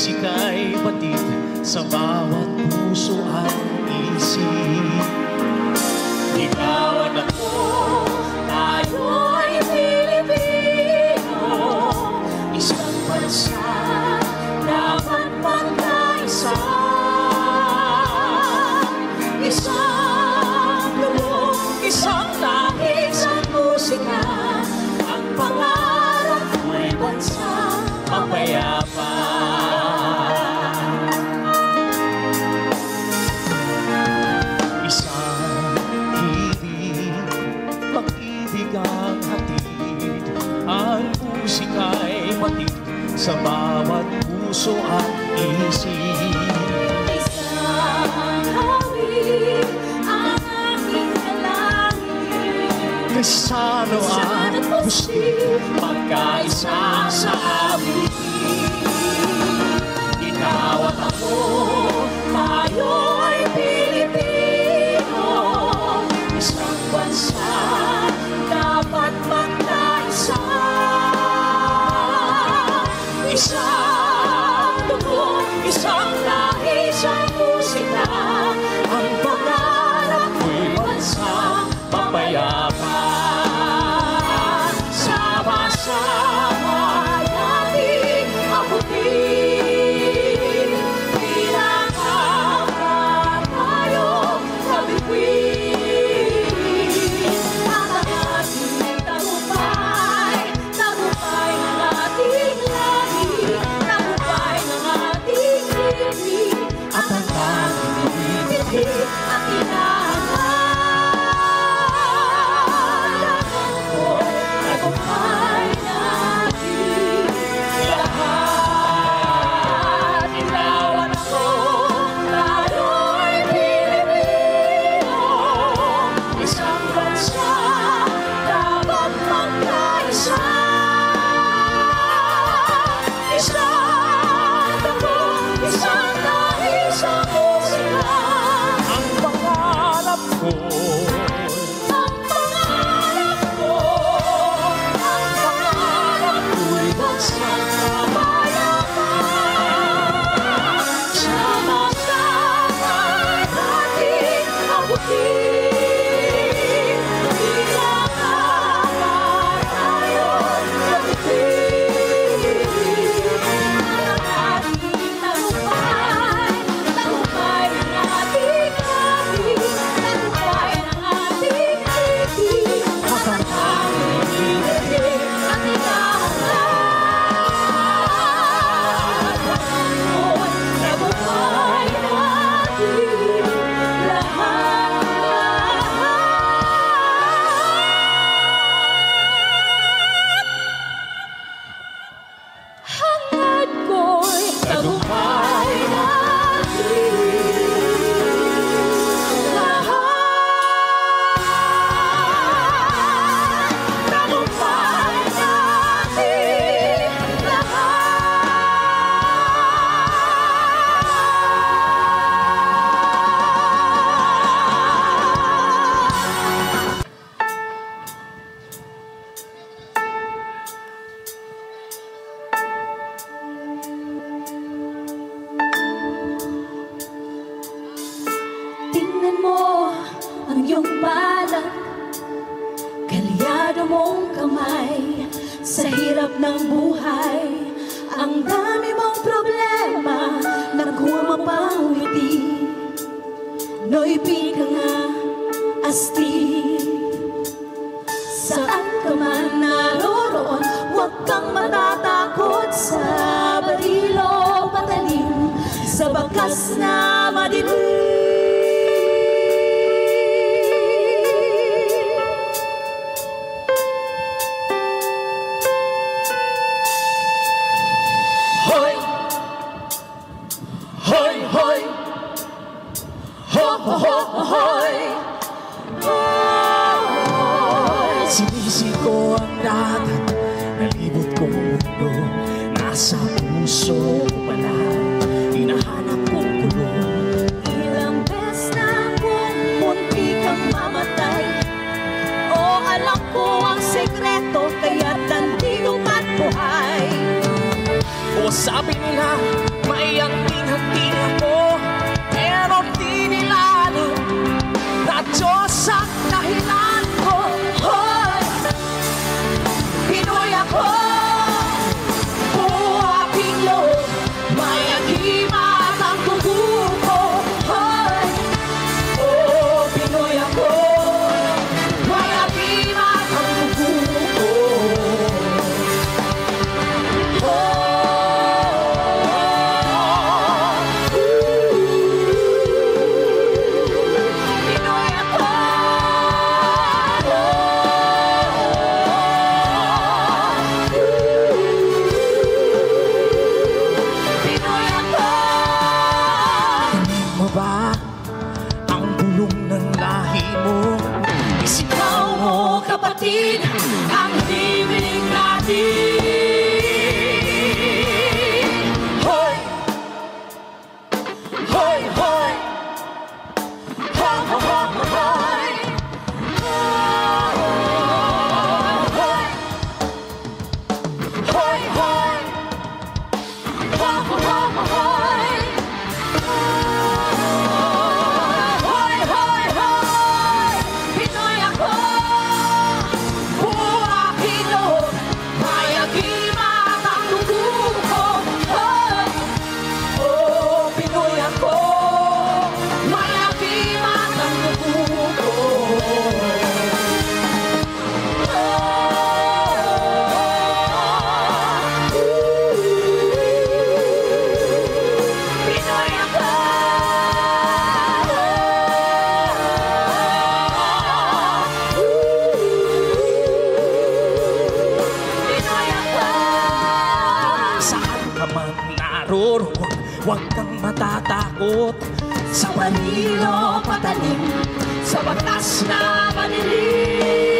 musika'y batid sa bawat puso at isip. Ikaw at ako, tayo'y Pilipino, isang bansa, dapat magkaisa. Isang dugo, isang lahi, isang musika, ang pangarap ko'y bansa mapayapa. Isang hibig, pag-ibig ang hatid, ang musika'y batid sa bawat puso at isip. Kasano ang gusto magkaisa sa awitin. Ikaw at ako, tayo'y Pilipino, isang bansa, dapat magkaisa. Isang dugo, isang lahi, isang musika, ang pangarap ko'y bansa mapayapa. Sama-sama nating abutin, pinakama tayo sa bituin. Ang ating tagumpay, tagumpay ng ating lahi, tagumpay ng ating ibig, at ang tanging ibig at inahanap. Ang iyong palad, kalyado mong kamay, sa hirap ng buhay, ang dami mong problema, nakuha mo pang ngiti. Noy ka nga, astig, saan ka man naroroon, huwag kang matatakot sa balilo patalim, sa bakas na madilim. Hoy! Hoy! Hoy! Ho! Ho! Ho! Hoy! Sinisig ko ang dagat, nalibot kong mundo, nasa puso ko pala, hinahanap kong kulong. Ilang beses na kung munti kang mamatay, o alam ko ang sekreto, kaya't nandito at buhay. O sabi nila, May anting-anting ako, pero di nila alam na Diyos ang dahilan ko. Hoy, Pinoy ako, buo aking loob, may agimat ang dugo ko. Hoy, oh, Pinoy ako, may agimat ang dugo ko. Ba ang bulong ng lahi mo? Isigaw mo, kapatid, ang himig natin. Hoy! Hoy! Hoy! Ho! Ho! Ho! Hoy! Hoy! Hoy! Hoy! Ho! Ho! Ho! Hoy! Huwag kang matatakot sa panilo patalim, sa batas na manilig.